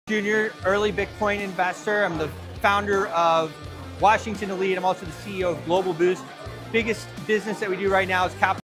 Junior, early Bitcoin investor. I'm the founder of Washington Elite. I'm also the CEO of Global Boost. Biggest business that we do right now is capital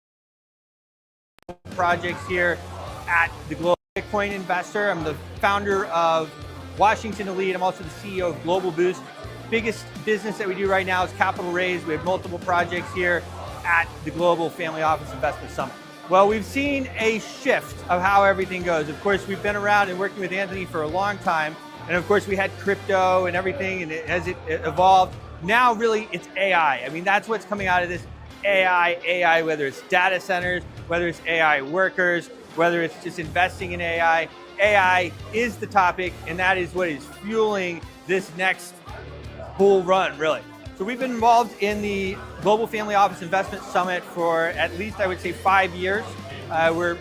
projects here at the Global Bitcoin investor. I'm the founder of Washington Elite. I'm also the CEO of Global Boost. Biggest business that we do right now is capital raise. We have multiple projects here at the Global Family Office Investment Summit. Well, we've seen a shift of how everything goes. Of course, we've been around and working with Anthony for a long time. And of course, we had crypto and everything, and as it evolved, now really it's AI. I mean, that's what's coming out of this AI, whether it's data centers, whether it's AI workers, whether it's just investing in AI. AI is the topic, and that is what is fueling this next bull run, really. So we've been involved in the Global Family Office Investment Summit for at least, I would say, 5 years. We're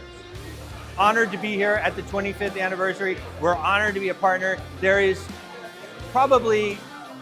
honored to be here at the 25th anniversary. We're honored to be a partner. There is probably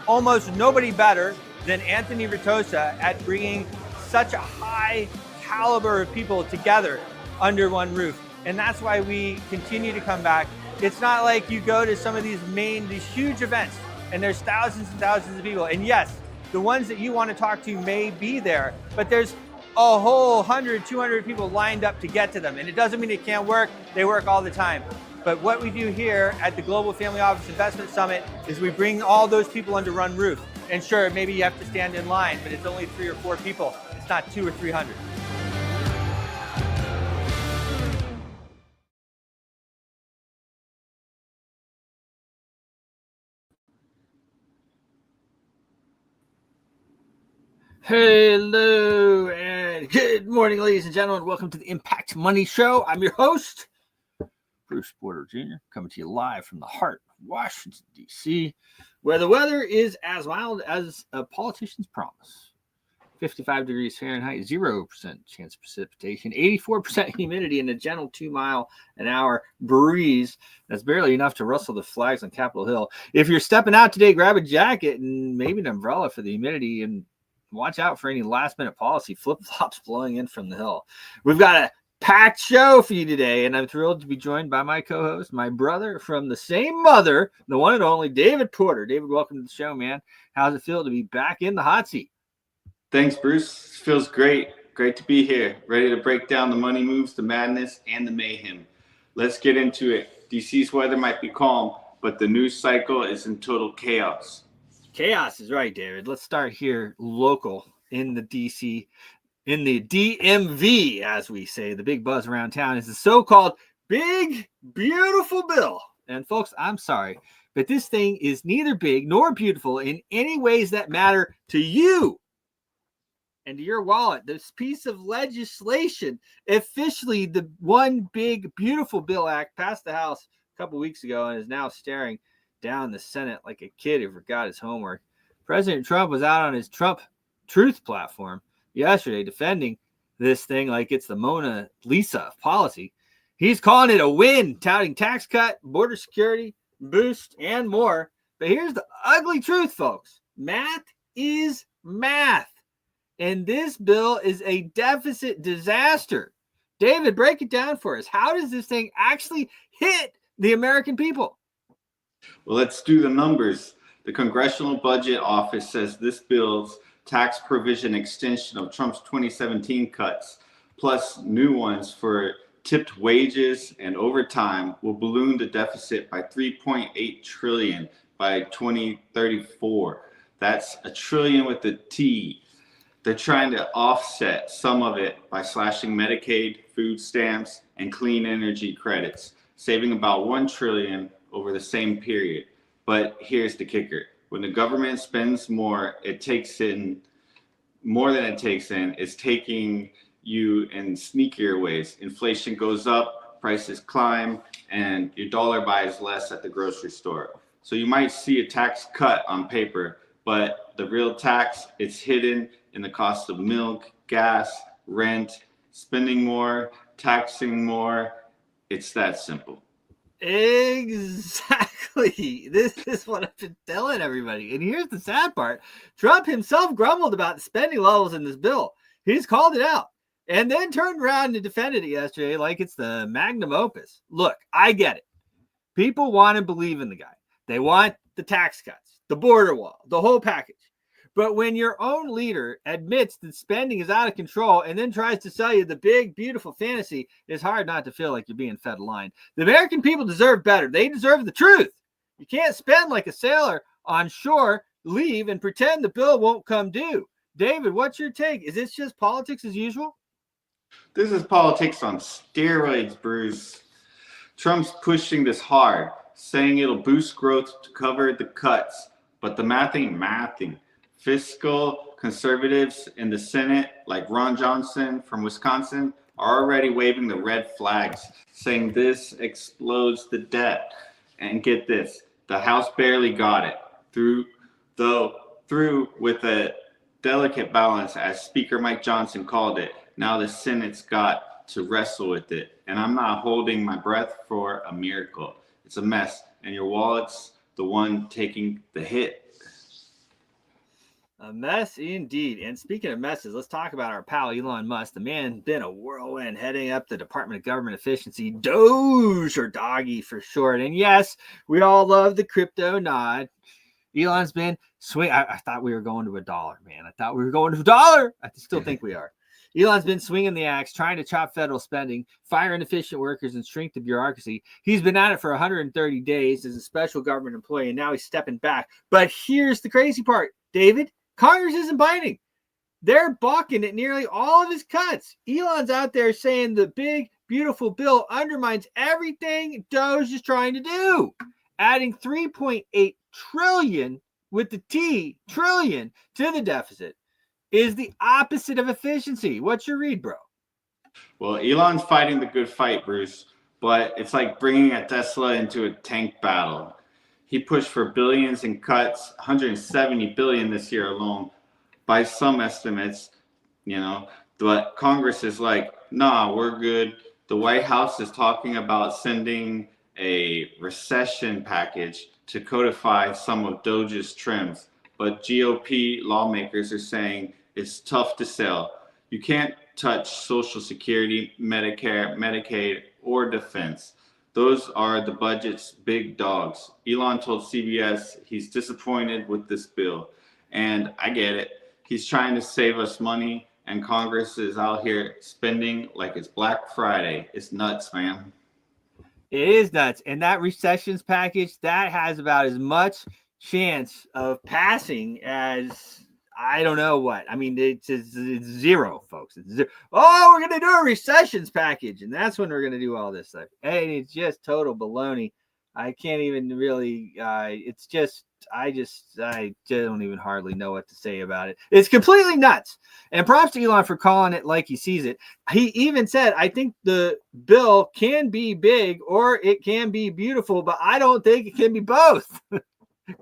almost nobody better than Anthony Ritosa at bringing such a high caliber of people together under one roof. And that's why we continue to come back. It's not like you go to some of these huge events and there's thousands and thousands of people. And yes, the ones that you want to talk to may be there, but there's a whole 100, 200 people lined up to get to them. And it doesn't mean it can't work. They work all the time. But what we do here at the Global Family Office Investment Summit is we bring all those people under one roof. And sure, maybe you have to stand in line, but it's only 3 or 4 people. It's not 200 or 300. Hello and good morning, ladies and gentlemen. Welcome to the Impact Money Show. I'm your host, Bruce Porter Jr., coming to you live from the heart of Washington, D.C., where the weather is as mild as a politician's promise. 55 degrees Fahrenheit, 0% chance of precipitation, 84% humidity, and a gentle 2-mile-an-hour breeze. That's barely enough to rustle the flags on Capitol Hill. If you're stepping out today, grab a jacket and maybe an umbrella for the humidity, and watch out for any last-minute policy flip-flops blowing in from the Hill. We've got a packed show for you today, and I'm thrilled to be joined by my co-host, my brother from the same mother, the one and only David Porter. David, welcome to the show, man. How's it feel to be back in the hot seat? Thanks, Bruce. It feels great. Great to be here, ready to break down the money moves, the madness, and the mayhem. Let's get into it. DC's weather might be calm, but the news cycle is in total chaos. Chaos is right, David. Let's start here local in the DC, in the DMV, as we say. The big buzz around town is the so-called Big Beautiful Bill. And folks, I'm sorry, but this thing is neither big nor beautiful in any ways that matter to you and to your wallet. This piece of legislation, officially the One Big Beautiful Bill Act, passed the House a couple weeks ago and is now staring down the Senate like a kid who forgot his homework. President Trump was out on his Trump Truth platform yesterday defending this thing like it's the Mona Lisa of policy. He's calling it a win, touting tax cut, border security, boost, and more. But here's the ugly truth, folks. Math is math. And this bill is a deficit disaster. David, break it down for us. How does this thing actually hit the American people? Well, let's do the numbers. The Congressional Budget Office says this bill's tax provision extension of Trump's 2017 cuts, plus new ones for tipped wages and overtime, will balloon the deficit by $3.8 trillion by 2034. That's a trillion with a T. They're trying to offset some of it by slashing Medicaid, food stamps, and clean energy credits, saving about $1 trillion over the same period. But here's the kicker. When the government spends more, it takes in more than it takes in. It's taking you in sneakier ways. Inflation goes up, prices climb, and your dollar buys less at the grocery store. So you might see a tax cut on paper, but the real tax, it's hidden in the cost of milk, gas, rent, spending more, taxing more. It's that simple. Exactly. This is what I've been telling everybody. And here's the sad part. Trump himself grumbled about the spending levels in this bill. He's called it out and then turned around and defended it yesterday like it's the magnum opus. Look, I get it. People want to believe in the guy. They want the tax cuts, the border wall, the whole package. But when your own leader admits that spending is out of control and then tries to sell you the big, beautiful fantasy, it's hard not to feel like you're being fed a line. The American people deserve better. They deserve the truth. You can't spend like a sailor on shore, leave, and pretend the bill won't come due. David, what's your take? Is this just politics as usual? This is politics on steroids, Bruce. Trump's pushing this hard, saying it'll boost growth to cover the cuts, but the math ain't mathing. Fiscal conservatives in the Senate, like Ron Johnson from Wisconsin, are already waving the red flags, saying this explodes the debt. And get this, the House barely got it through with a delicate balance, as Speaker Mike Johnson called it. Now the Senate's got to wrestle with it. And I'm not holding my breath for a miracle. It's a mess, and your wallet's the one taking the hit. A mess indeed. And speaking of messes, let's talk about our pal Elon Musk. The man been a whirlwind heading up the Department of Government Efficiency, Doge, or Doggy for short. And yes, we all love the crypto nod. Elon's been swing. I thought we were going to $1, man. I thought we were going to $1. I still think we are. Elon's been swinging the axe, trying to chop federal spending, fire inefficient workers, and shrink the bureaucracy. He's been at it for 130 days as a special government employee, and now he's stepping back. But here's the crazy part, David. Congress isn't biting. They're balking at nearly all of his cuts. Elon's out there saying the big, beautiful bill undermines everything Doge is trying to do. Adding 3.8 trillion with the T, trillion, to the deficit is the opposite of efficiency. What's your read, bro? Well, Elon's fighting the good fight, Bruce, but it's like bringing a Tesla into a tank battle. He pushed for billions in cuts, 170 billion this year alone, by some estimates, but Congress is like, nah, we're good. The White House is talking about sending a recession package to codify some of Doge's trims, but GOP lawmakers are saying it's tough to sell. You can't touch Social Security, Medicare, Medicaid, or defense. Those are the budget's big dogs. Elon told CBS he's disappointed with this bill. And I get it. He's trying to save us money, and Congress is out here spending like it's Black Friday. It's nuts, man. It is nuts. And that recessions package, that has about as much chance of passing as I don't know what. I mean, it's zero, folks. It's zero. Oh, we're going to do a recessions package, and that's when we're going to do all this stuff. And it's just total baloney. I can't even really, it's just, I don't even hardly know what to say about it. It's completely nuts. And props to Elon for calling it like he sees it. He even said, I think the bill can be big or it can be beautiful, but I don't think it can be both.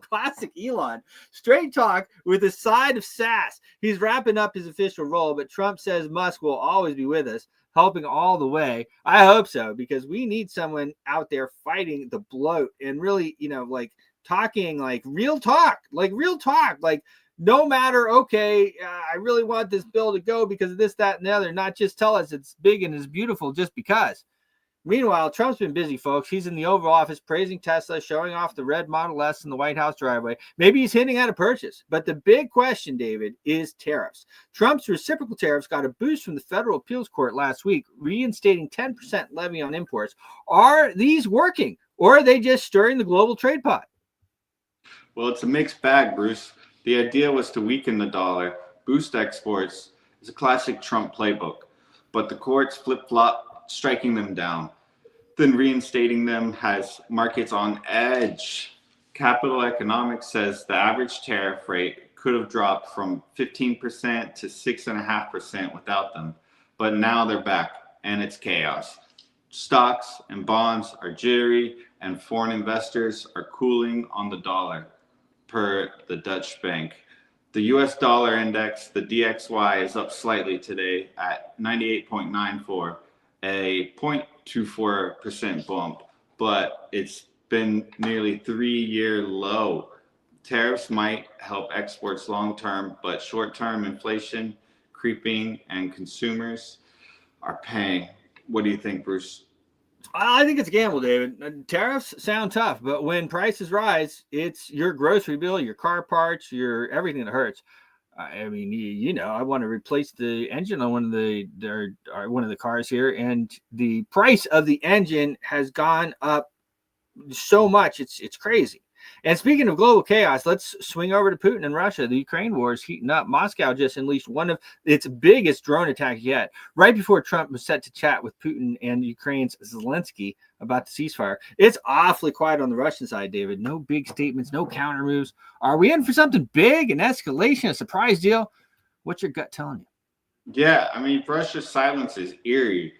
Classic Elon. Straight talk with a side of sass. He's wrapping up his official role, but Trump says Musk will always be with us, helping all the way. I hope so, because we need someone out there fighting the bloat and really, talking like real talk, like no matter, okay, I really want this bill to go because of this, that, and the other, not just tell us it's big and it's beautiful just because. Meanwhile, Trump's been busy, folks. He's in the Oval Office praising Tesla, showing off the red Model S in the White House driveway. Maybe he's hinting at a purchase. But the big question, David, is tariffs. Trump's reciprocal tariffs got a boost from the federal appeals court last week, reinstating 10% levy on imports. Are these working, or are they just stirring the global trade pot? Well, it's a mixed bag, Bruce. The idea was to weaken the dollar, boost exports. It's a classic Trump playbook. But the courts flip-flop, striking them down, then reinstating them has markets on edge. Capital Economics says the average tariff rate could have dropped from 15% to 6.5% without them, but now they're back and it's chaos. Stocks and bonds are jittery and foreign investors are cooling on the dollar, per the Dutch bank. The US dollar index, the DXY, is up slightly today at 98.94. a 0.24% bump, but it's been nearly 3-year low. Tariffs might help exports long-term, but short-term inflation creeping and consumers are paying. What do you think, Bruce? I think it's a gamble, David. Tariffs sound tough, but when prices rise, it's your grocery bill, your car parts, your everything that hurts. I mean, I want to replace the engine on one of the cars here, and the price of the engine has gone up so much. It's crazy. And speaking of global chaos, let's swing over to Putin and Russia. The Ukraine war is heating up. Moscow just unleashed one of its biggest drone attacks yet, right before Trump was set to chat with Putin and Ukraine's Zelensky about the ceasefire. It's awfully quiet on the Russian side, David. No big statements, no counter moves. Are we in for something big, an escalation, a surprise deal? What's your gut telling you? Yeah, I mean, Russia's silence is eerie.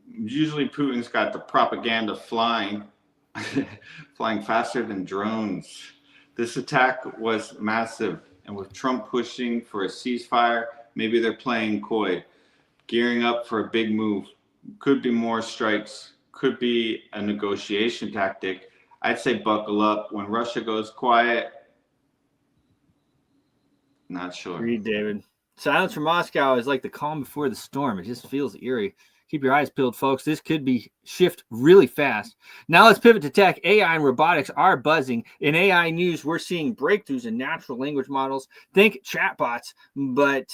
Usually Putin's got the propaganda flying, flying faster than drones. This attack was massive, and with Trump pushing for a ceasefire, maybe they're playing coy, gearing up for a big move. Could be more strikes, could be a negotiation tactic. I'd say buckle up. When Russia goes quiet, not sure. Agreed, David. Silence from Moscow is like the calm before the storm. It just feels eerie. Keep your eyes peeled, folks. This could be shift really fast. Now let's pivot to tech. AI and robotics are buzzing. In AI news, we're seeing breakthroughs in natural language models. Think chatbots, but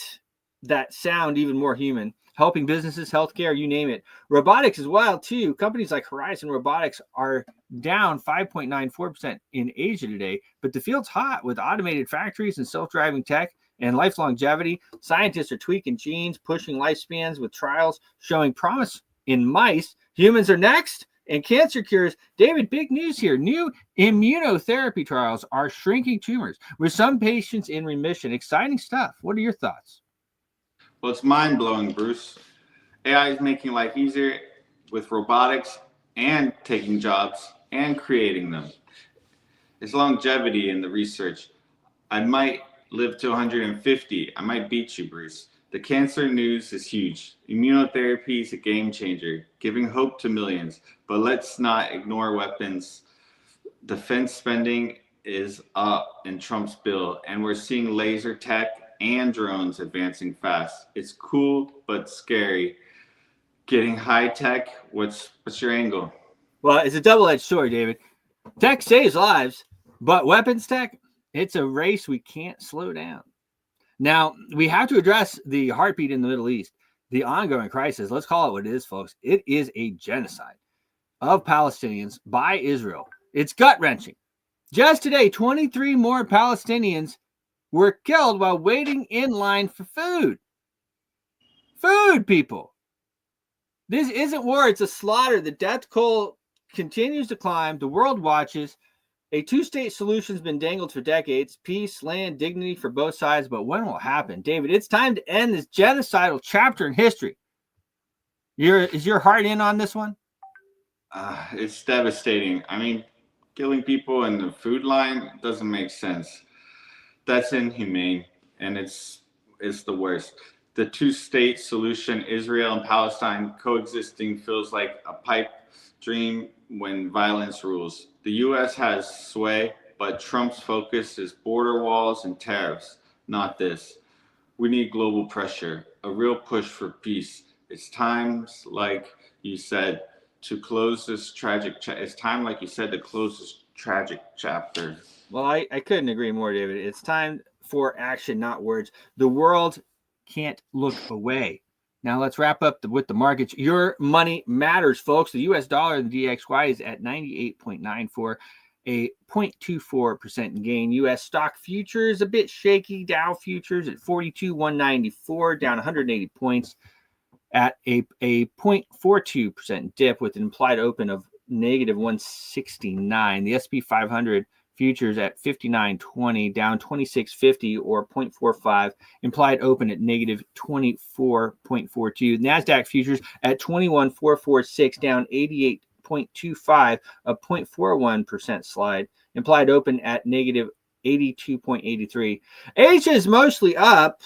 that sound even more human. Helping businesses, healthcare, you name it. Robotics is wild too. Companies like Horizon Robotics are down 5.94% in Asia today, but the field's hot with automated factories and self-driving tech and life longevity. Scientists are tweaking genes, pushing lifespans with trials showing promise in mice. Humans are next. And cancer cures. David, big news here. New immunotherapy trials are shrinking tumors with some patients in remission. Exciting stuff. What are your thoughts? Well, it's mind-blowing, Bruce. AI is making life easier with robotics and taking jobs and creating them. It's longevity in the research. I might live to 150. I might beat you, Bruce. The cancer news is huge. Immunotherapy is a game changer, giving hope to millions. But let's not ignore weapons. Defense spending is up in Trump's bill, and we're seeing laser tech and drones advancing fast. It's cool, but scary. Getting high tech, what's your angle? Well, it's a double-edged sword, David. Tech saves lives, but weapons tech, it's a race we can't slow down. Now, we have to address the heartbeat in the Middle East, the ongoing crisis. Let's call it what it is, folks. It is a genocide of Palestinians by Israel. It's gut-wrenching. Just today, 23 more Palestinians were killed while waiting in line for food. Food, people. This isn't war, it's a slaughter. The death toll continues to climb. The world watches. A two-state solution has been dangled for decades. Peace, land, dignity for both sides. But when will it happen? David, it's time to end this genocidal chapter in history. Is your heart in on this one? It's devastating. I mean, killing people in the food line doesn't make sense. That's inhumane, and it's the worst. The two-state solution, Israel and Palestine coexisting, feels like a pipe dream when violence rules. The U.S. has sway, but Trump's focus is border walls and tariffs, not this. We need global pressure, a real push for peace. It's times, like you said, to close this tragic. It's time, like you said, to close this tragic chapter. Well, I couldn't agree more, David. It's time for action, not words. The world can't look away. Now let's wrap up with the markets. Your money matters, folks. The U.S. dollar, the DXY, is at 98.94, a 0.24% gain. U.S. stock futures a bit shaky. Dow futures at 42,194, down 180 points at a 0.42% dip with an implied open of negative 169. The S&P 500 futures at 59.20, down 26.50 or 0.45, implied open at negative 24.42. NASDAQ futures at 21,446, down 88.25, a 0.41% slide, implied open at negative 82.83. Asia is mostly up.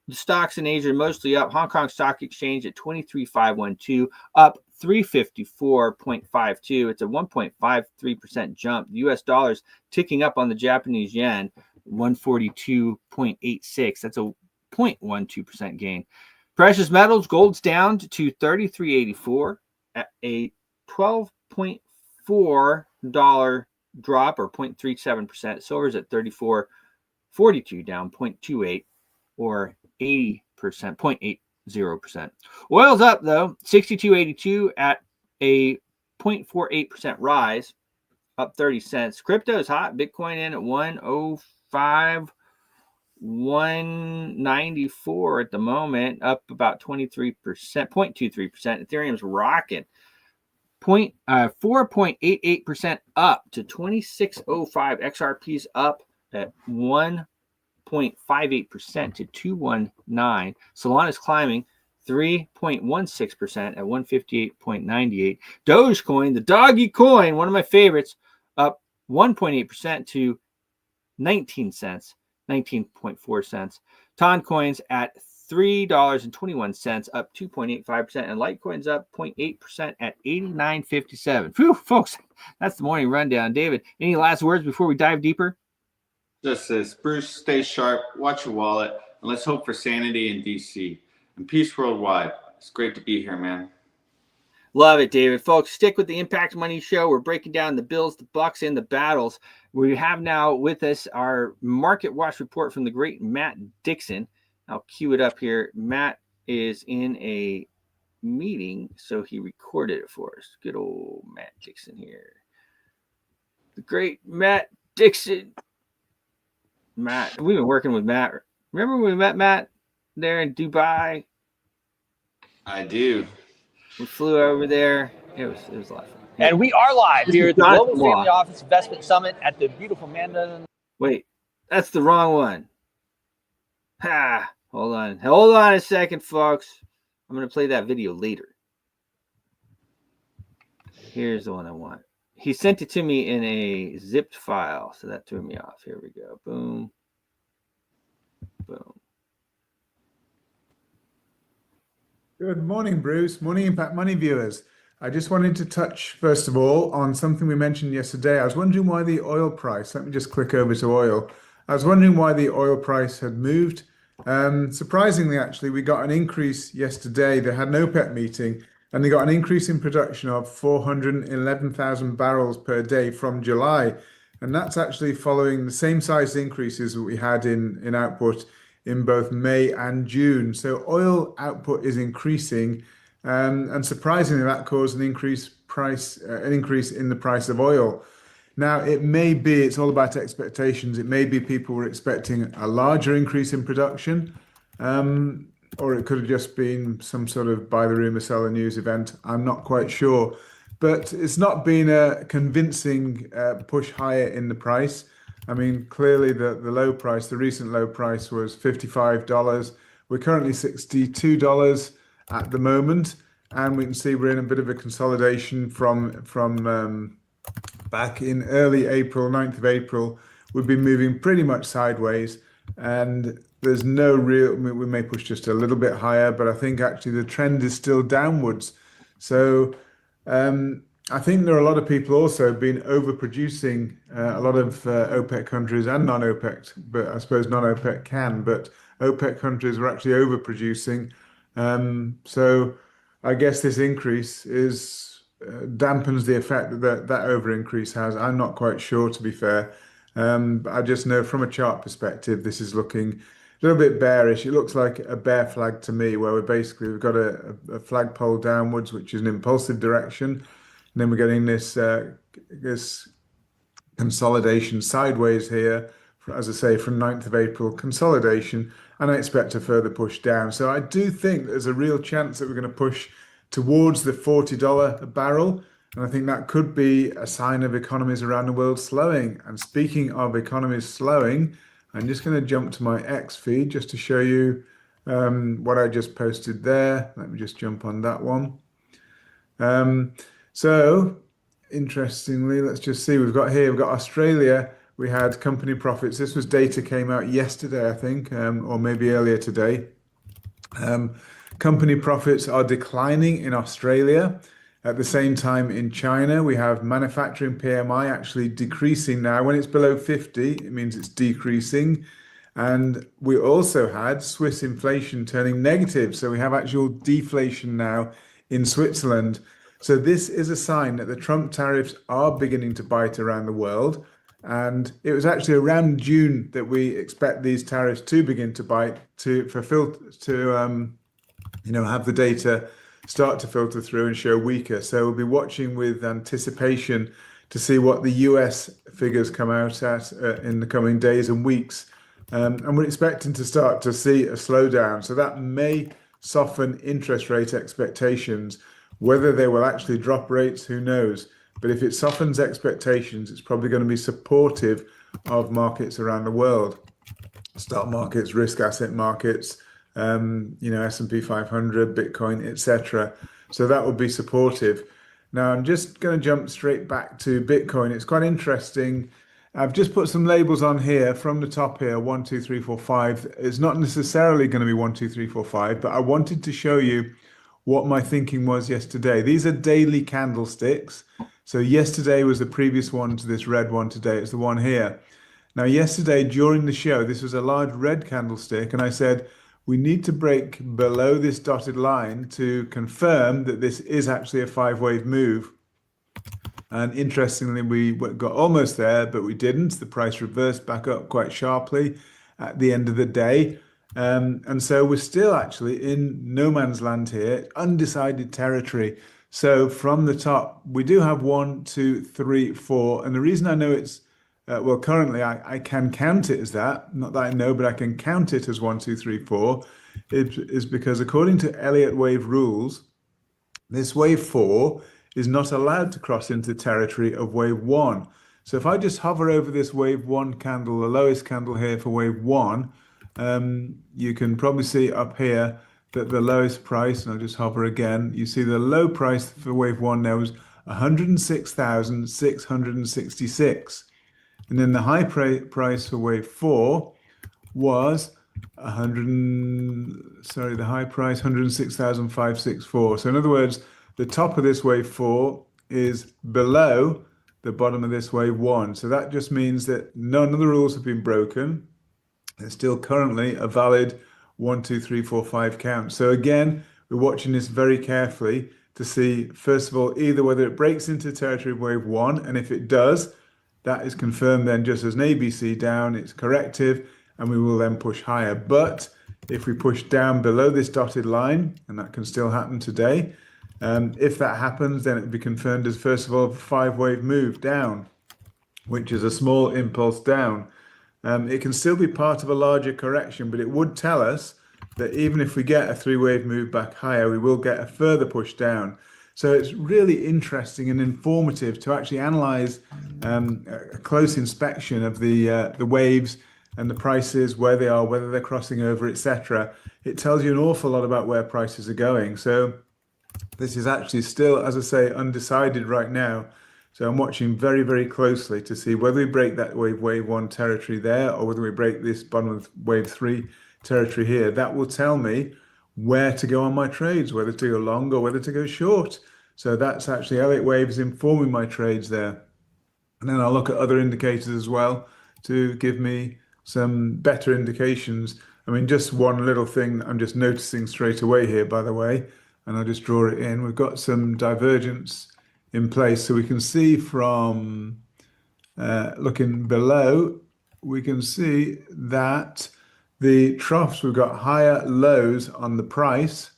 The stocks in Asia are mostly up. Hong Kong Stock Exchange at 23,512, up 354.52. It's a 1.53% jump. The U.S. dollars ticking up on the Japanese yen, 142.86. That's a 0.12% gain. Precious metals, gold's down to 33.84 at a $12.4 drop, or 0.37%. Silver's at 34.42, down 0.28 or 80%, 0.80%. Oil's up though, 62.82 at a 0.48% rise, up 30 cents. Crypto is hot. Bitcoin in at 105. 194 at the moment, up about 23%, 0.23%. Ethereum's rocking. 4.88% up to 2605. XRP's up at 1.58% to 219. Solana's climbing 3.16% at 158.98. Dogecoin, the doggy coin, one of my favorites, up 1.8% to 19 cents. 19.4 cents. Toncoin's at $3.21, up 2.85%, and Litecoin's up 0.8% at 89.57. Phew, folks, that's the morning rundown. David, any last words before we dive deeper? Just this, Bruce, stay sharp, watch your wallet, and let's hope for sanity in DC and peace worldwide. It's great to be here, man. Love it, David. Folks, stick with the Impact Money Show. We're breaking down the bills, the bucks, and the battles. We have now with us our Market Watch report from the great Matt Dixon. I'll cue it up here. Matt is in a meeting, so he recorded it for us. Good old Matt Dixon here. The great Matt Dixon. Matt, we've been working with Matt. Remember when we met Matt there in Dubai? I do. We flew over there. It was a lot of fun. And we are live here at the Global Family Office Investment Summit at the beautiful Mandan. Wait, that's the wrong one. Ha! Hold on a second, folks. I'm going to play that video later. Here's the one I want. He sent it to me in a zipped file, so that threw me off. Here we go. Boom. Boom. Good morning, Bruce. Morning, Impact Money viewers. I just wanted to touch, first of all, on something we mentioned yesterday. I was wondering why the oil price, let me just click over to oil. I was wondering why the oil price had moved. Surprisingly, actually, we got an increase yesterday. They had an OPEC meeting, and they got an increase in production of 411,000 barrels per day from July. And that's actually following the same size increases that we had in output in both May and June. So oil output is increasing, and surprisingly, that caused an increase in the price of oil. Now, it's all about expectations. It may be people were expecting a larger increase in production, or it could have just been some sort of buy the rumor, sell the news event. I'm not quite sure, but it's not been a convincing push higher in the price. I mean, clearly the recent low price was $55. We're currently $62 at the moment, and we can see we're in a bit of a consolidation from back in early April, 9th of April. We've been moving pretty much sideways, and there's no real, we may push just a little bit higher, but I think actually the trend is still downwards. So I think there are a lot of people also been overproducing, a lot of OPEC countries and non-OPEC, but I suppose non-OPEC can, but OPEC countries were actually overproducing. So I guess this increase dampens the effect that over increase has. I'm not quite sure, to be fair. But I just know from a chart perspective, this is looking a little bit bearish. It looks like a bear flag to me, where we've got a flagpole downwards, which is an impulsive direction. And then we're getting this consolidation sideways here, as I say, from 9th of April, consolidation, and I expect a further push down. So I do think there's a real chance that we're going to push towards the $40 a barrel. And I think that could be a sign of economies around the world slowing. And speaking of economies slowing, I'm just going to jump to my X feed just to show you what I just posted there. Let me just jump on that one. So interestingly, let's just see, we've got Australia. We had company profits. This was data came out yesterday, I think, or maybe earlier today. Company profits are declining in Australia. At the same time, in China, we have manufacturing PMI actually decreasing now. When it's below 50, it means it's decreasing. And we also had Swiss inflation turning negative. So we have actual deflation now in Switzerland. So this is a sign that the Trump tariffs are beginning to bite around the world. And it was actually around June that we expect these tariffs to begin to bite, have the data start to filter through and show weaker. So we'll be watching with anticipation to see what the US figures come out at in the coming days and weeks. And we're expecting to start to see a slowdown. So that may soften interest rate expectations. Whether they will actually drop rates, who knows? But if it softens expectations, it's probably going to be supportive of markets around the world. Stock markets, risk asset markets, S&P 500, Bitcoin, etc. So that would be supportive. Now I'm just going to jump straight back to Bitcoin. It's quite interesting. I've just put some labels on here from the top here, 1, 2, 3, 4, 5. It's not necessarily going to be 1, 2, 3, 4, 5, but I wanted to show you what my thinking was yesterday. These are daily candlesticks. So yesterday was the previous one to this red one today. It's the one here. Now, yesterday during the show, this was a large red candlestick, and I said, we need to break below this dotted line to confirm that this is actually a 5-wave move. And interestingly, we got almost there, but we didn't. The price reversed back up quite sharply at the end of the day. And so we're still actually in no man's land here, undecided territory. So from the top, we do have 1, 2, 3, 4. And the reason I know it's, currently I can count it as that. Not that I know, but I can count it as 1, 2, 3, 4. Is because according to Elliott wave rules, this wave 4 is not allowed to cross into territory of wave 1. So if I just hover over this wave 1 candle, the lowest candle here for wave 1, you can probably see up here that the lowest price, and I'll just hover again, you see the low price for wave 1 now was 106,666. And then the high price for wave 4 was the high price 106,564. So in other words, the top of this wave 4 is below the bottom of this wave 1. So that just means that none of the rules have been broken. It's still currently a valid 1, 2, 3, 4, 5 count. So again, we're watching this very carefully to see, first of all, either whether it breaks into territory of wave 1, and if it does, that is confirmed then just as an ABC down, it's corrective, and we will then push higher. But if we push down below this dotted line, and that can still happen today, if that happens, then it will be confirmed as, first of all, a 5-wave move down, which is a small impulse down. It can still be part of a larger correction, but it would tell us that even if we get a 3-wave move back higher, we will get a further push down. So it's really interesting and informative to actually analyze a close inspection of the waves and the prices, where they are, whether they're crossing over, etc. It tells you an awful lot about where prices are going. So this is actually still, as I say, undecided right now. So I'm watching very, very closely to see whether we break that wave 1 territory there, or whether we break this bottom of wave 3 territory here. That will tell me where to go on my trades, whether to go long or whether to go short. So that's actually Elliott waves informing my trades there. And then I'll look at other indicators as well to give me some better indications. I mean, just one little thing I'm just noticing straight away here, by the way, and I'll just draw it in. We've got some divergence in place. So we can see from looking below, we can see that the troughs, we've got higher lows on the price,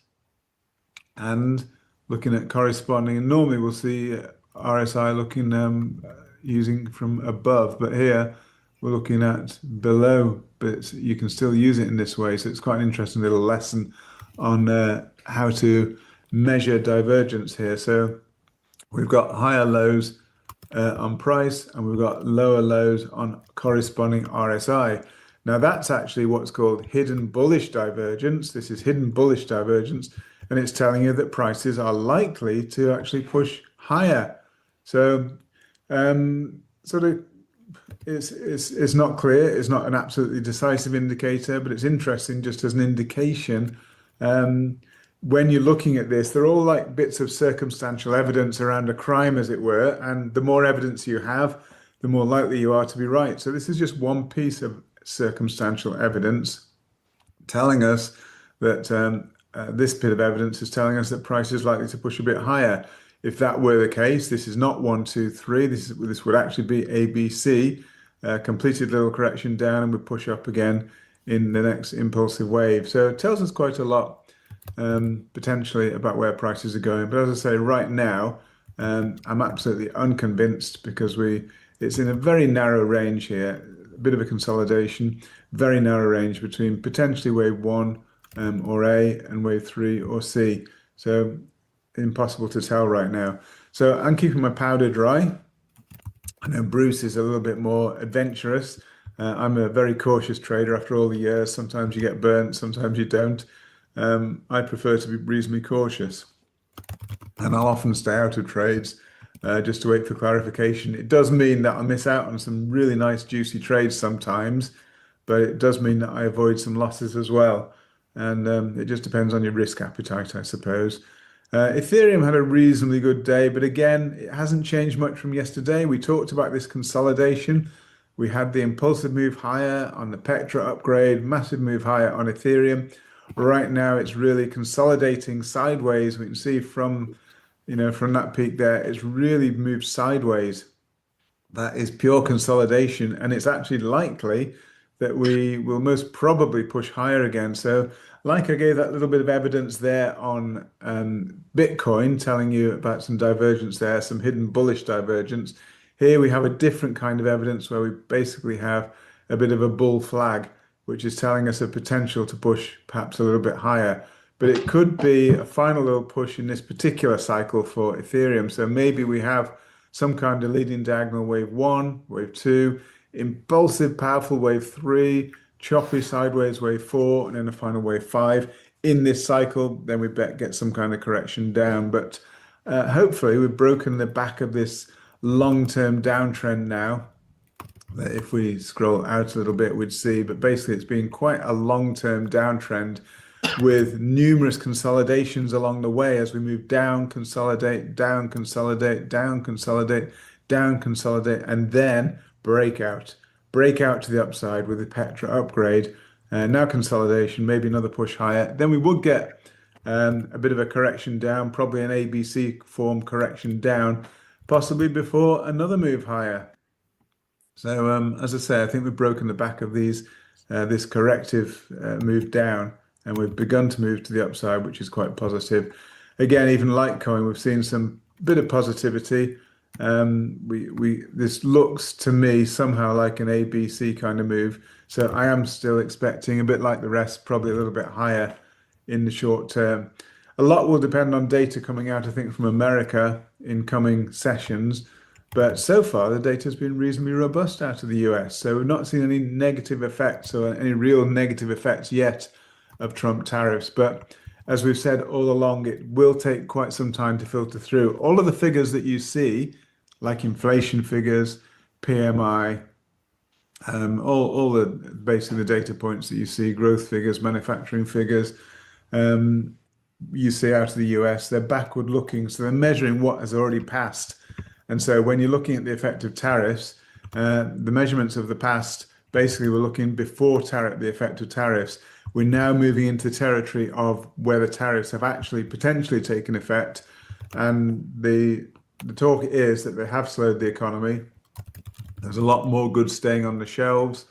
and looking at corresponding, and normally we'll see RSI looking using from above, but here we're looking at below, but you can still use it in this way. So it's quite an interesting little lesson on how to measure divergence here. So we've got higher lows on price, and we've got lower lows on corresponding RSI. Now that's actually what's called hidden bullish divergence. This is hidden bullish divergence, and it's telling you that prices are likely to actually push higher. So sort of it's not clear. It's not an absolutely decisive indicator, but it's interesting just as an indication. When you're looking at this, they're all like bits of circumstantial evidence around a crime, as it were. And the more evidence you have, the more likely you are to be right. So this is just one piece of circumstantial evidence telling us that this bit of evidence is telling us that price is likely to push a bit higher. If that were the case, this is not one, two, three. This would actually be ABC, completed little correction down, and we push up again in the next impulsive wave. So it tells us quite a lot potentially about where prices are going. But as I say, right now, I'm absolutely unconvinced because it's in a very narrow range here, a bit of a consolidation, very narrow range between potentially wave one or A and wave three or C. So impossible to tell right now. So I'm keeping my powder dry. I know Bruce is a little bit more adventurous. I'm a very cautious trader after all the years. Sometimes you get burnt, sometimes you don't. I prefer to be reasonably cautious. And I'll often stay out of trades just to wait for clarification. It does mean that I miss out on some really nice juicy trades sometimes, but it does mean that I avoid some losses as well. And it just depends on your risk appetite, I suppose. Ethereum had a reasonably good day, but again, it hasn't changed much from yesterday. We talked about this consolidation. We had the impulsive move higher on the Petra upgrade, massive move higher on Ethereum. Right now, it's really consolidating sideways. We can see from that peak there, it's really moved sideways. That is pure consolidation, and it's actually likely that we will most probably push higher again. So like I gave that little bit of evidence there on Bitcoin, telling you about some divergence there, some hidden bullish divergence. Here we have a different kind of evidence where we basically have a bit of a bull flag, which is telling us a potential to push perhaps a little bit higher. But it could be a final little push in this particular cycle for Ethereum. So maybe we have some kind of leading diagonal wave one, wave two, impulsive, powerful wave three, choppy sideways wave four, and then a final wave five. In this cycle, then we get some kind of correction down. But hopefully we've broken the back of this long-term downtrend now. That if we scroll out a little bit, we'd see, but basically it's been quite a long-term downtrend with numerous consolidations along the way as we move down, consolidate, down, consolidate, down, consolidate, down, consolidate, and then breakout to the upside with the Petra upgrade. Now consolidation, maybe another push higher. Then we would get a bit of a correction down, probably an ABC form correction down, possibly before another move higher. So as I say, I think we've broken the back of this corrective move down, and we've begun to move to the upside, which is quite positive. Again, even Litecoin, we've seen some bit of positivity. This looks to me somehow like an ABC kind of move. So I am still expecting, a bit like the rest, probably a little bit higher in the short term. A lot will depend on data coming out, I think, from America in coming sessions. But so far, the data has been reasonably robust out of the US. So we've not seen any negative effects or any real negative effects yet of Trump tariffs. But as we've said all along, it will take quite some time to filter through. All of the figures that you see, like inflation figures, PMI, all the basically the data points that you see, growth figures, manufacturing figures, you see out of the US, they're backward looking. So they're measuring what has already passed. And so when you're looking at the effect of tariffs, the measurements of the past basically were looking before the effect of tariffs. We're now moving into territory of where the tariffs have actually potentially taken effect. And the talk is that they have slowed the economy. There's a lot more goods staying on the shelves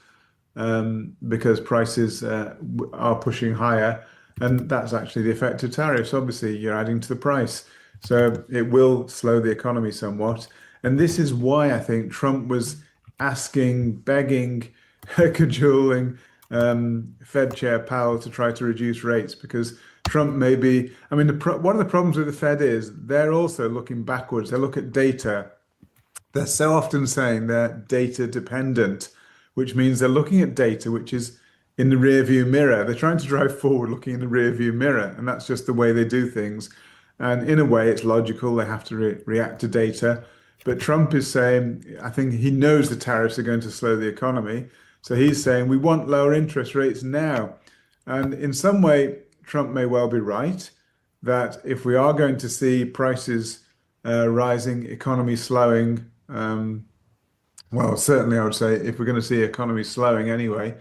because prices are pushing higher. And that's actually the effect of tariffs. Obviously, you're adding to the price. So it will slow the economy somewhat. And this is why I think Trump was asking, begging, cajoling Fed Chair Powell to try to reduce rates, because Trump may be, I mean, one of the problems with the Fed is they're also looking backwards. They look at data. They're so often saying they're data dependent, which means they're looking at data which is in the rear view mirror. They're trying to drive forward looking in the rear view mirror, and that's just the way they do things. And in a way, it's logical. They have to react to data. But Trump is saying, I think he knows the tariffs are going to slow the economy. So he's saying, we want lower interest rates now. And in some way, Trump may well be right, that if we are going to see prices rising, economy slowing, well, certainly I would say if we're going to see economy slowing anyway,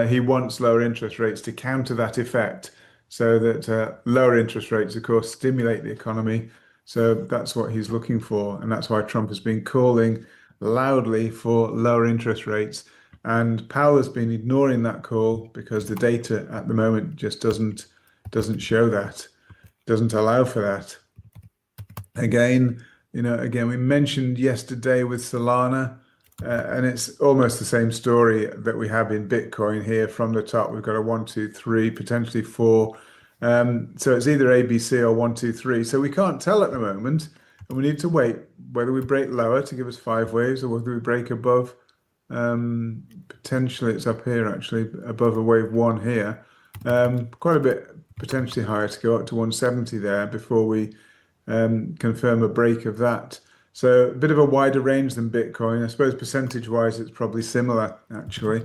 he wants lower interest rates to counter that effect. So that lower interest rates, of course, stimulate the economy, So that's what he's looking for. And that's why Trump has been calling loudly for lower interest rates. And Powell has been ignoring that call because the data at the moment just doesn't show that, doesn't allow for that. Again, we mentioned yesterday with Solana, and it's almost the same story that we have in Bitcoin here. From the top, we've got a 1, 2, 3, potentially 4. So it's either ABC or 1, 2, 3. So we can't tell at the moment, and we need to wait whether we break lower to give us 5 waves or whether we break above. Potentially it's up here actually, above a wave 1 here. Quite a bit potentially higher to go up to 170 there before we confirm a break of that. So a bit of a wider range than Bitcoin. I suppose percentage-wise, it's probably similar actually.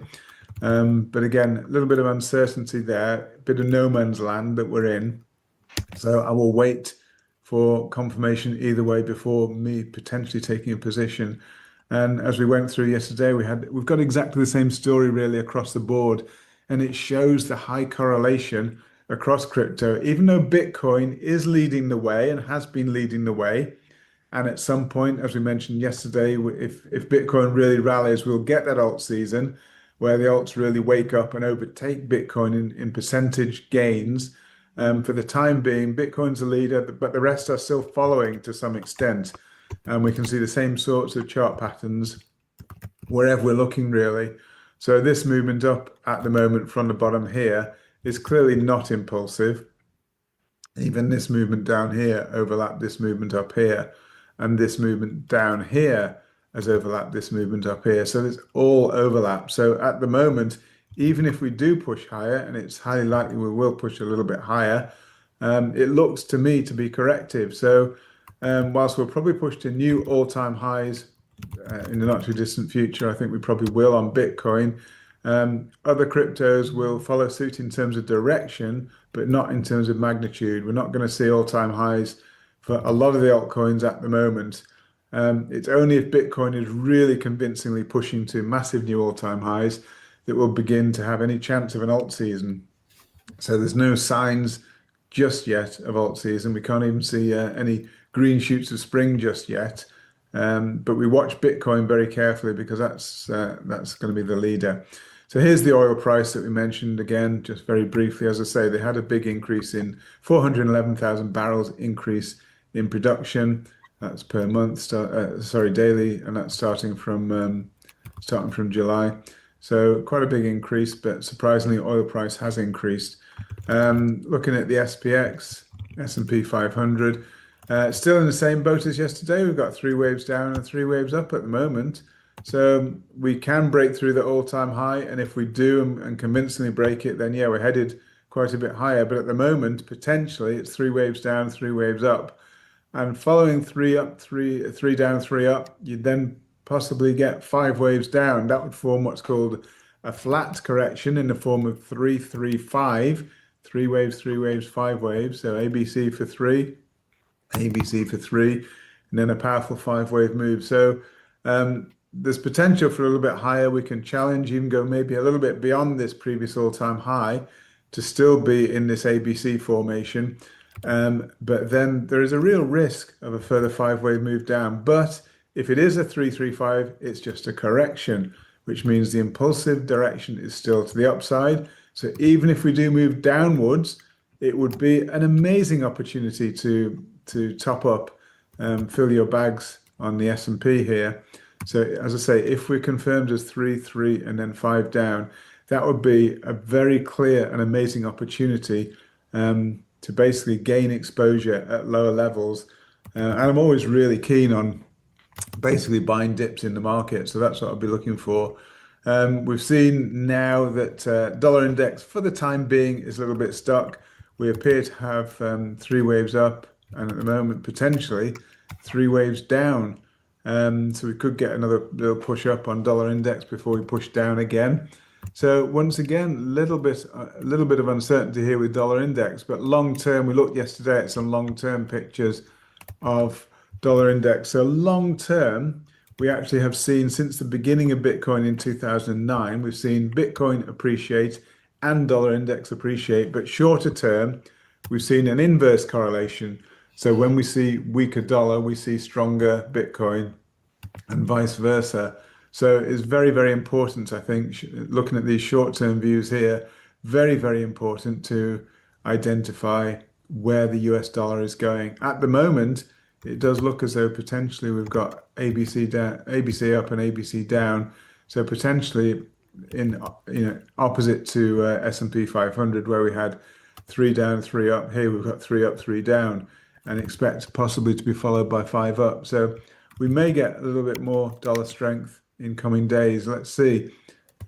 But again, a little bit of uncertainty there, a bit of no man's land that we're in. So I will wait for confirmation either way before me potentially taking a position. And as we went through yesterday, we've got exactly the same story really across the board, and it shows the high correlation across crypto, even though Bitcoin is leading the way and has been leading the way. And at some point, as we mentioned yesterday, if Bitcoin really rallies, we'll get that alt season where the alts really wake up and overtake Bitcoin in percentage gains. For the time being, Bitcoin's a leader, but the rest are still following to some extent. And we can see the same sorts of chart patterns wherever we're looking, really. So this movement up at the moment from the bottom here is clearly not impulsive. Even this movement down here overlapped this movement up here, and this movement down here has overlapped this movement up here. So there's all overlap. So at the moment, even if we do push higher, and it's highly likely we will push a little bit higher, it looks to me to be corrective. So whilst we'll probably push to new all-time highs in the not too distant future, I think we probably will on Bitcoin. Other cryptos will follow suit in terms of direction, but not in terms of magnitude. We're not going to see all-time highs for a lot of the altcoins at the moment. It's only if Bitcoin is really convincingly pushing to massive new all-time highs that we'll begin to have any chance of an alt season. So there's no signs just yet of alt season. We can't even see any green shoots of spring just yet. But we watch Bitcoin very carefully because that's going to be the leader. So here's the oil price that we mentioned again, just very briefly. As I say, they had a big increase in 411,000 barrels increase in production. That's per month, daily, and that's starting from July. So quite a big increase, but surprisingly, oil price has increased. Looking at the SPX, S&P 500, still in the same boat as yesterday. We've got 3 waves down and 3 waves up at the moment. So we can break through the all-time high, and if we do and convincingly break it, then yeah, we're headed quite a bit higher. But at the moment, potentially, it's 3 waves down, 3 waves up. And following 3 up, 3 down, 3 up, you'd then possibly get 5 waves down. That would form what's called a flat correction in the form of 3, 3, 5. 3 waves, 3 waves, 5 waves. So ABC for 3, ABC for 3, and then a powerful 5-wave move. So there's potential for a little bit higher. We can challenge, even go maybe a little bit beyond this previous all-time high to still be in this ABC formation. But then there is a real risk of a further 5-wave move down. But if it is a 335, it's just a correction, which means the impulsive direction is still to the upside. So even if we do move downwards, it would be an amazing opportunity to top up, fill your bags on the S&P here. So as I say, if we're confirmed as 3, 3, and then 5 down, that would be a very clear and amazing opportunity to basically gain exposure at lower levels. And I'm always really keen on basically buying dips in the market. So that's what I'll be looking for. We've seen now that dollar index for the time being is a little bit stuck. We appear to have 3 waves up, and at the moment potentially 3 waves down. So we could get another little push up on dollar index before we push down again. So once again, a little bit of uncertainty here with dollar index, but long term, we looked yesterday at some long-term pictures of dollar index. So long term, we actually have seen since the beginning of Bitcoin in 2009, we've seen Bitcoin appreciate and dollar index appreciate, but shorter term, we've seen an inverse correlation. So when we see weaker dollar, we see stronger Bitcoin and vice versa. So it's very, very important, I think, looking at these short-term views here, very, very important to identify where the US dollar is going. At the moment, it does look as though potentially we've got ABC down, ABC up and ABC down. So potentially in opposite to S&P 500 where we had 3 down, 3 up. Here we've got 3 up, 3 down, and expect possibly to be followed by 5 up. So we may get a little bit more dollar strength in coming days. Let's see.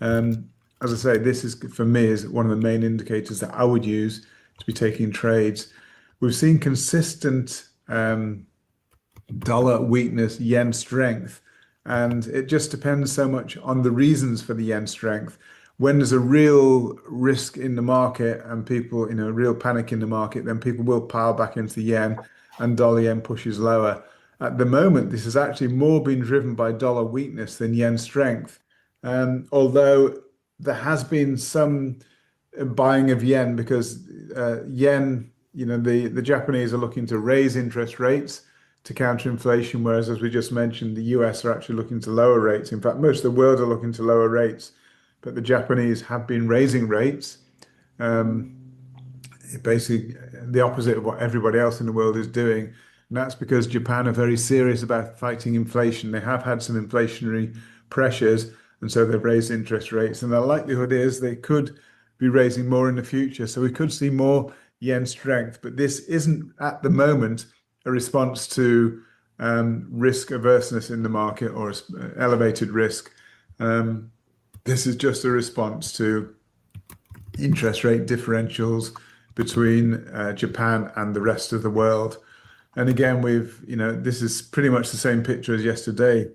As I say, this is for me is one of the main indicators that I would use to be taking trades. We've seen consistent dollar weakness, yen strength, and it just depends so much on the reasons for the yen strength. When there's a real risk in the market and people, real panic in the market, then people will pile back into the yen and dollar yen pushes lower. At the moment, this has actually more been driven by dollar weakness than yen strength. Although there has been some buying of yen because yen, the Japanese are looking to raise interest rates to counter inflation, whereas, as we just mentioned, the US are actually looking to lower rates. In fact, most of the world are looking to lower rates, but the Japanese have been raising rates. Basically, the opposite of what everybody else in the world is doing. And that's because Japan are very serious about fighting inflation. They have had some inflationary pressures, and so they've raised interest rates. And the likelihood is they could be raising more in the future. So we could see more yen strength, but this isn't at the moment a response to risk averseness in the market or elevated risk. This is just a response to interest rate differentials between Japan and the rest of the world. And again, this is pretty much the same picture as yesterday.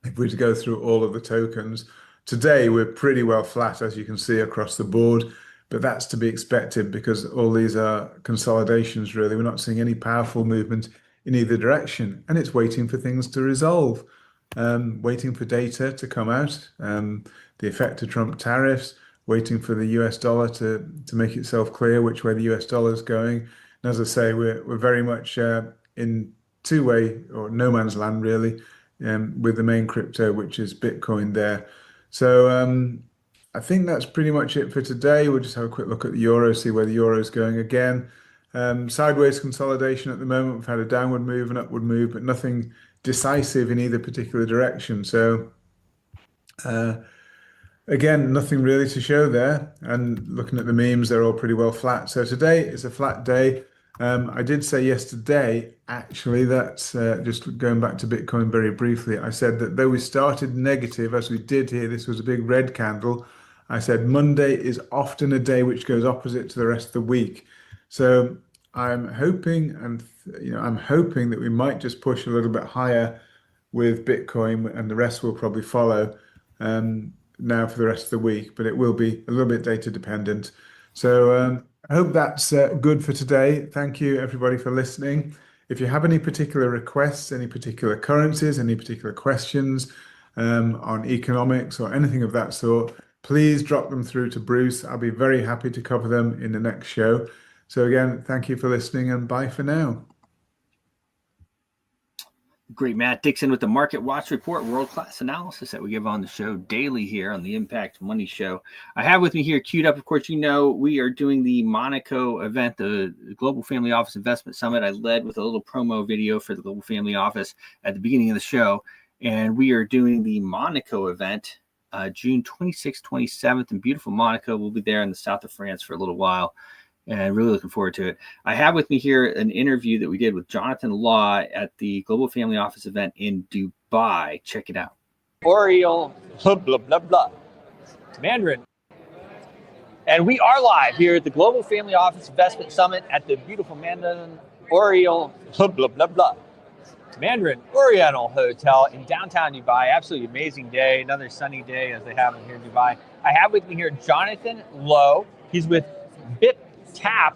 If we were to go through all of the tokens, today we're pretty well flat, as you can see, across the board. But that's to be expected because all these are consolidations, really. We're not seeing any powerful movement in either direction. And it's waiting for things to resolve, waiting for data to come out, the effect of Trump tariffs, waiting for the US dollar to make itself clear which way the US dollar is going. And as I say, we're very much in two-way or no man's land, really, with the main crypto, which is Bitcoin there. So I think that's pretty much it for today. We'll just have a quick look at the euro, see where the euro is going again. Sideways consolidation at the moment. We've had a downward move, an upward move, but nothing decisive in either particular direction. So again, nothing really to show there. And looking at the memes, they're all pretty well flat. So today is a flat day. I did say yesterday, actually, that just going back to Bitcoin very briefly, I said that though we started negative, as we did here, this was a big red candle. I said Monday is often a day which goes opposite to the rest of the week. So I'm hoping, and I'm hoping that we might just push a little bit higher with Bitcoin, and the rest will probably follow now for the rest of the week. But it will be a little bit data dependent. So I hope that's good for today. Thank you, everybody, for listening. If you have any particular requests, any particular currencies, any particular questions on economics or anything of that sort, please drop them through to Bruce. I'll be very happy to cover them in the next show. So again, thank you for listening and bye for now. Great, Matt Dixon with the Market Watch Report, world-class analysis that we give on the show daily here on the Impact Money Show. I have with me here queued up, of course, we are doing the Monaco event, the Global Family Office Investment Summit. I led with a little promo video for the Global Family Office at the beginning of the show. And we are doing the Monaco event, June 26th, 27th in beautiful Monaco. We'll be there in the south of France for a little while. And really looking forward to it. I have with me here an interview that we did with Jonathan Law at the Global Family Office event in Dubai. Check it out. Oriole, blah, blah, blah, blah. Mandarin. And we are live here at the Global Family Office Investment Summit at the beautiful Mandarin Oriole, blah, blah, blah, blah. Mandarin Oriental Hotel in downtown Dubai. Absolutely amazing day. Another sunny day as they have it here in Dubai. I have with me here Jonathan Lowe. He's with BitTap.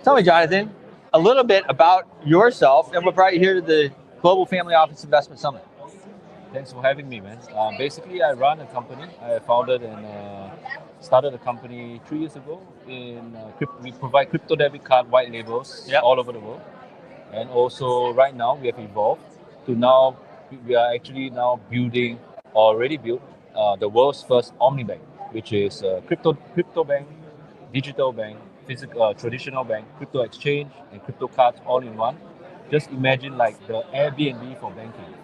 Tell me, Jonathan, a little bit about yourself and what brought you here to the Global Family Office Investment Summit. Thanks for having me, man. Basically, I run a company. I founded and started a company 3 years ago. We provide crypto debit card white labels all over the world. And also, right now, we have evolved to now, we are actually now building, or already built, the world's first omni bank, which is crypto bank, digital bank, physical, traditional bank, crypto exchange, and crypto cards all in one. Just imagine like the Airbnb for banking.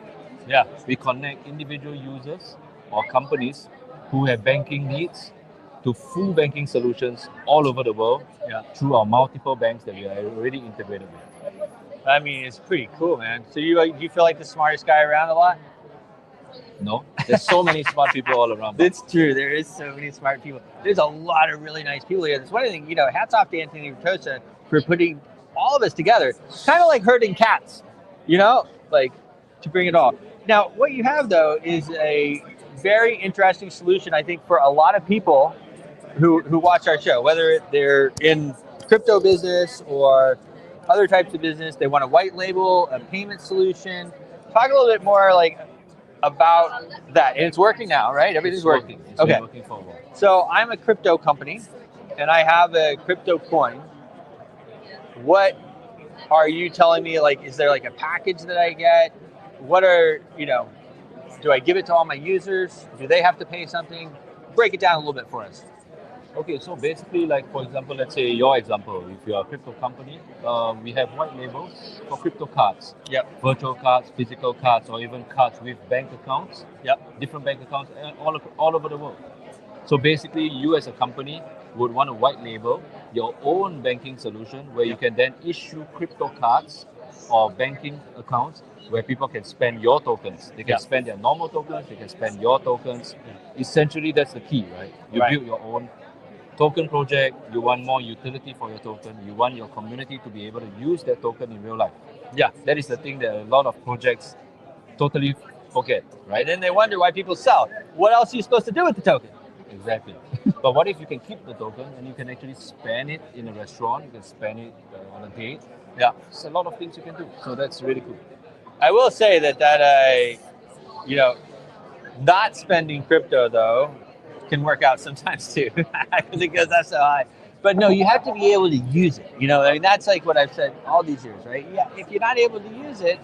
Yeah. We connect individual users or companies who have banking needs to full banking solutions all over the world through our multiple banks that we are already integrated with. I mean, it's pretty cool, man. So you feel like the smartest guy around a lot? No, there's so many smart people all around. It's true. There is so many smart people. There's a lot of really nice people here. That's one thing, hats off to Anthony Ritosa for putting all of us together. Kind of like herding cats, like to bring it all. Now, what you have, though, is a very interesting solution, I think, for a lot of people who watch our show, whether they're in crypto business or other types of business. They want a white label, a payment solution. Talk a little bit more about that. And it's working now, right? Everything's working. It's been working for a while. So I'm a crypto company, and I have a crypto coin. What are you telling me? Is there a package that I get? What are, do I give it to all my users? Do they have to pay something? Break it down a little bit for us. Okay, so basically, for example, let's say your example, if you're a crypto company, we have white labels for crypto cards. Yep. Virtual cards, physical cards, or even cards with bank accounts. Yep. Different bank accounts all over the world. So basically, you as a company would want to white label your own banking solution where you can then issue crypto cards or banking accounts where people can spend your tokens. They can spend their normal tokens, they can spend your tokens. Essentially, that's the key, right? You build your own token project, you want more utility for your token, you want your community to be able to use that token in real life. Yeah, that is the thing that a lot of projects totally forget, right? And then they wonder why people sell. What else are you supposed to do with the token? Exactly. But what if you can keep the token and you can actually spend it in a restaurant, you can spend it on a date? Yeah. There's a lot of things you can do. So that's really cool. I will say that not spending crypto, though, can work out sometimes too, because that's so high. But no, you have to be able to use it. That's what I've said all these years, right? Yeah, if you're not able to use it,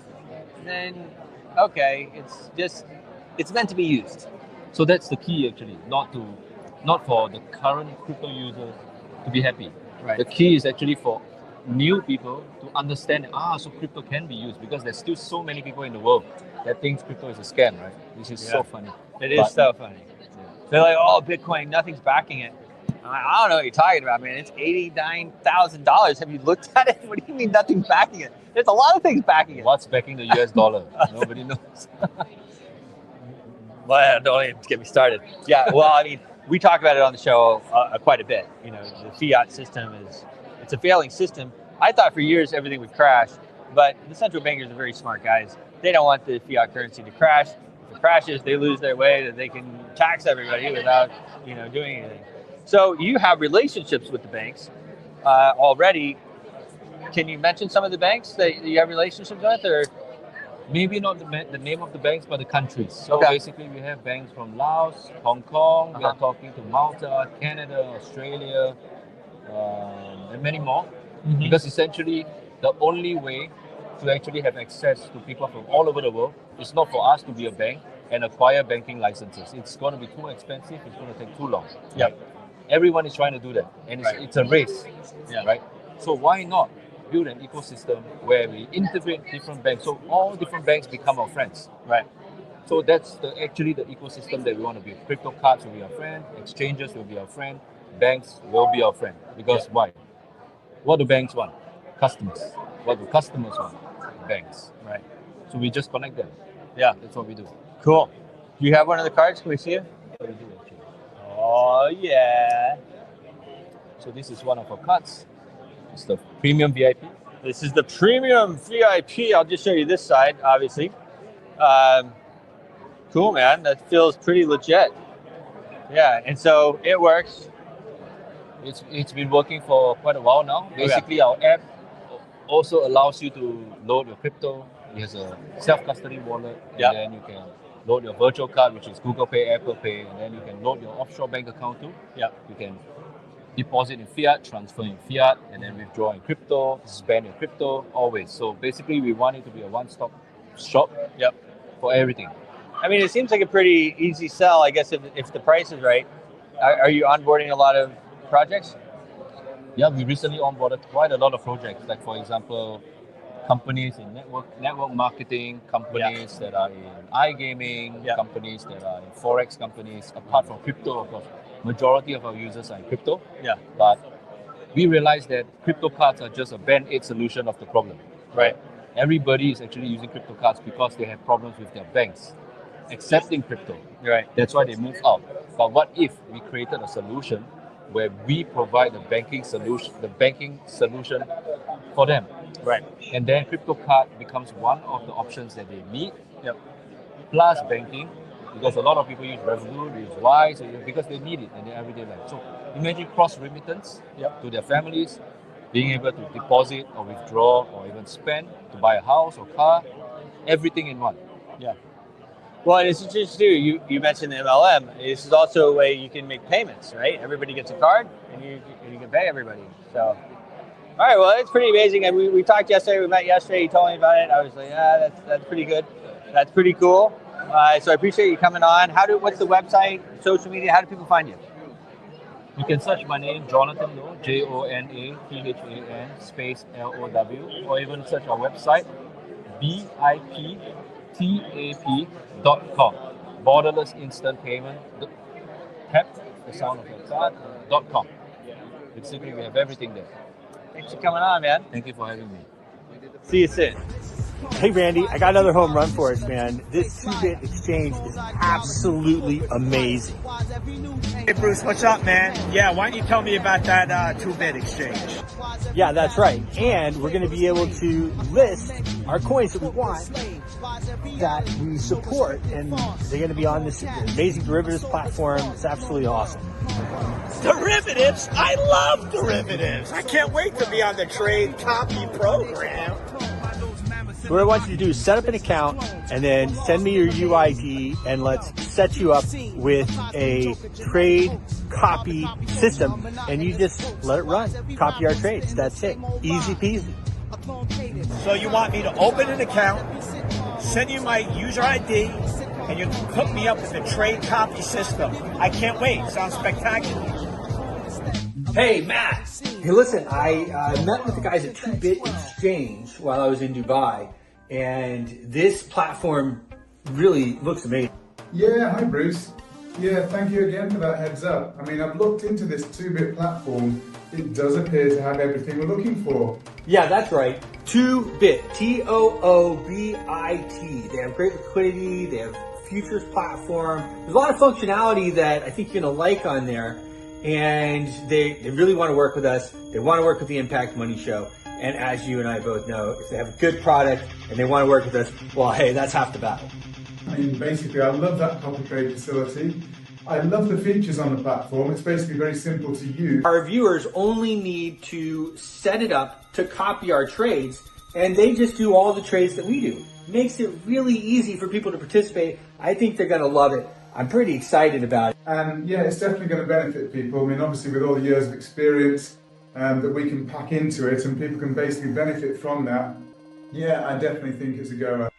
then okay, it's meant to be used. So that's the key, actually, not for the current crypto users to be happy. Right. The key is actually for new people to understand, so crypto can be used, because there's still so many people in the world that thinks crypto is a scam, right? Which is so funny. It is so funny. They're like, oh, Bitcoin, nothing's backing it. I don't know what you're talking about, man. It's $89,000. Have you looked at it? What do you mean nothing's backing it? There's a lot of things backing it. What's backing the US dollar? Nobody knows. Well, don't even get me started. Yeah, well, I mean, we talk about it on the show quite a bit. The fiat system it's a failing system. I thought for years everything would crash, but the central bankers are very smart guys. They don't want the fiat currency to crash. If it crashes, they lose their way that they can tax everybody without, doing anything. So you have relationships with the banks already. Can you mention some of the banks that you have relationships with, or? Maybe not the name of the banks, but the countries. So basically, we have banks from Laos, Hong Kong. We are talking to Malta, Canada, Australia, and many more. Mm-hmm. Because essentially, the only way to actually have access to people from all over the world is not for us to be a bank and acquire banking licenses. It's going to be too expensive. It's going to take too long. Yeah. Everyone is trying to do that, and it's a race. Yeah. Right. So why not build an ecosystem where we integrate different banks, so all different banks become our friends, right? So that's actually the ecosystem that we want to build. Crypto cards will be our friend, exchanges will be our friend, banks will be our friend. Because why? What do banks want? Customers. What do customers want? Banks, right? So we just connect them. Yeah, that's what we do. Cool. Do you have one of the cards? Can we see it? Yeah, we do actually. Oh yeah. So this is one of our cards. It's the premium VIP. This is the premium VIP. I'll just show you this side, obviously. Cool, man. That feels pretty legit. Yeah, and so it works. It's been working for quite a while now. Basically, our app also allows you to load your crypto. It has a self-custody wallet, and then you can load your virtual card, which is Google Pay, Apple Pay, and then you can load your offshore bank account too. Yeah. You can deposit in fiat, transfer in fiat, and then withdraw in crypto, spend in crypto, always. So basically, we want it to be a one-stop shop. Yep. For everything. I mean, it seems like a pretty easy sell, I guess, if the price is right. Are you onboarding a lot of projects? Yeah, we recently onboarded quite a lot of projects. Like for example, companies in network marketing, companies that are in iGaming, companies that are in forex companies. Apart from crypto, of course, majority of our users are in crypto. Yeah. But we realized that crypto cards are just a band-aid solution of the problem. Right. Everybody is actually using crypto cards because they have problems with their banks accepting crypto. Right. That's why they move out. But what if we created a solution where we provide the banking solution for them? Right. And then crypto card becomes one of the options that they need. Yep. Plus banking, because a lot of people use Revolut, use Wise, because they need it in their everyday life. So imagine cross remittance to their families, being able to deposit or withdraw or even spend to buy a house or car, everything in one. Yeah. Well, and it's interesting too. You mentioned the MLM. This is also a way you can make payments, right? Everybody gets a card, and you can pay everybody. So, all right. Well, it's pretty amazing. And we talked yesterday. We met yesterday. You told me about it. I was like, yeah, that's pretty good. That's pretty cool. So I appreciate you coming on. What's the website, social media? How do people find you? You can search my name, Jonathan Low, JONATHAN space LOW, or even search our website, BIPTAP.com. Borderless instant payment. Tap the sound of your card.com. Basically, we have everything there. Thanks for coming on, man. Thank you for having me. See you soon. Hey, Randy, I got another home run for us, man. This 2-bit exchange is absolutely amazing. Hey, Bruce, what's up, man? Yeah, why don't you tell me about that 2-bit exchange? Yeah, that's right. And we're going to be able to list our coins that we want that we support, and they're going to be on this amazing derivatives platform. It's absolutely awesome. Derivatives? I love derivatives. I can't wait to be on the trade copy program. So what I want you to do is set up an account and then send me your UID, and let's set you up with a trade copy system, and you just let it run. Copy our trades. That's it. Easy peasy. So you want me to open an account, send you my user ID, and you hook me up with the trade copy system. I can't wait. Sounds spectacular. Hey, Matt. Hey, listen, I met with the guys at 2-Bit Exchange while I was in Dubai, and this platform really looks amazing. Yeah, hi Bruce. Yeah, thank you again for that heads up. I mean, I've looked into this 2-bit platform. It does appear to have everything we're looking for. Yeah, that's right. 2-Bit, TOOBIT. They have great liquidity. They have futures platform. There's a lot of functionality that I think you're going to like on there. And they really want to work with us. They want to work with the Impact Money Show. And as you and I both know, if they have a good product and they want to work with us, well, hey, that's half the battle. I mean, basically, I love that copy trade facility. I love the features on the platform. It's basically very simple to use. Our viewers only need to set it up to copy our trades, and they just do all the trades that we do. Makes it really easy for people to participate. I think they're going to love it. I'm pretty excited about it. And yeah, it's definitely going to benefit people. I mean, obviously with all the years of experience that we can pack into it, and people can basically benefit from that. Yeah, I definitely think it's a goer.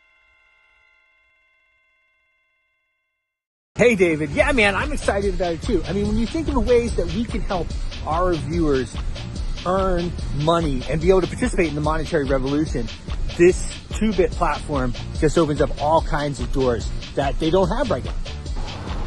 Hey, David. Yeah, man, I'm excited about it too. I mean, when you think of the ways that we can help our viewers earn money and be able to participate in the monetary revolution, this 2-bit platform just opens up all kinds of doors that they don't have right now.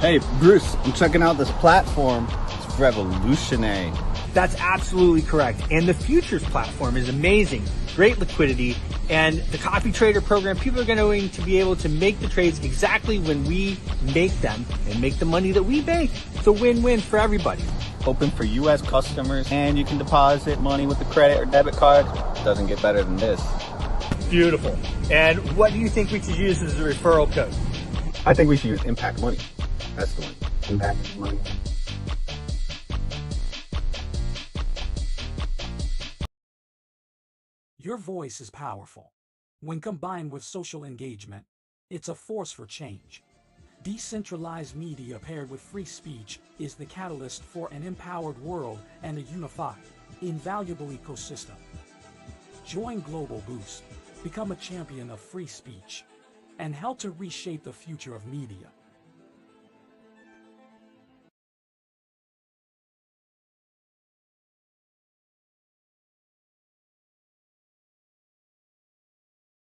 Hey, Bruce, I'm checking out this platform. It's revolutionary. That's absolutely correct. And the futures platform is amazing. Great liquidity. And the copy trader program, people are going to be able to make the trades exactly when we make them and make the money that we make. It's a win-win for everybody. Open for U.S. customers, and you can deposit money with a credit or debit card. Doesn't get better than this. Beautiful. And what do you think we should use as a referral code? I think we should use Impact Money. That's the one. Impact Money. Your voice is powerful. When combined with social engagement, it's a force for change. Decentralized media paired with free speech is the catalyst for an empowered world and a unified, invaluable ecosystem. Join Global Boost, become a champion of free speech, and help to reshape the future of media.